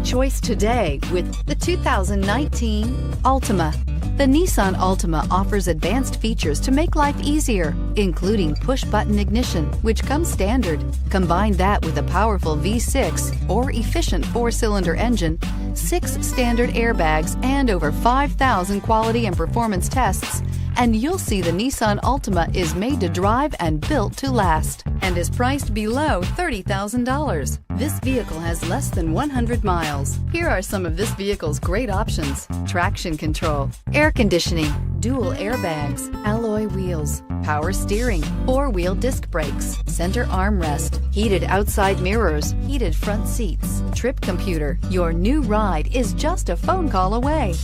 choice today with the 2019 Altima. The Nissan Altima offers advanced features to make life easier, including push-button ignition, which comes standard. Combine that with a powerful V6 or efficient 4-cylinder engine, 6 standard airbags, and over 5,000 quality and performance tests, and you'll see the Nissan Altima is made to drive and built to last, and is priced below $30,000. This vehicle has less than 100 miles. Here are some of this vehicle's great options: traction control, air conditioning, dual airbags, alloy wheels, power steering, 4-wheel disc brakes, center armrest, heated outside mirrors, heated front seats, trip computer. Your new ride is just a phone call away.